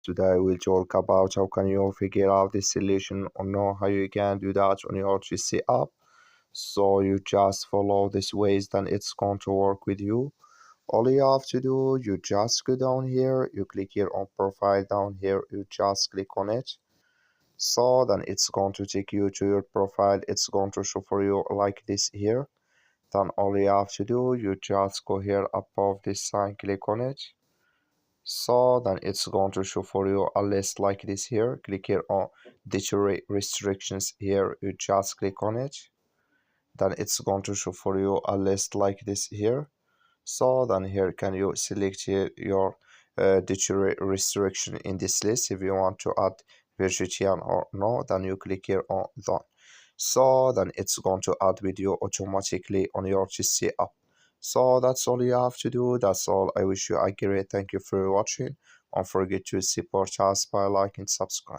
Today we'll talk about how can you figure out this solution or know how you can do that on your GC app. So you just follow these ways, then it's going to work with you. All you have to do, you just go down here, you click here on profile down here, you just click on it. So then it's going to take you to your profile. It's going to show for you like this here. Then all you have to do, you just go here above this sign, click on it. So then it's going to show for you a list like this here. Click here on dietary restrictions here, you just click on it. Then it's going to show for you a list like this here. So then here can you select here your dietary restriction in this list. If you want to add vegetarian or no, then you click here on done. So then it's going to add video automatically on your GC app. So that's all you have to do. That's all. I wish you a great thank you for watching. Don't forget to support us by liking and subscribe.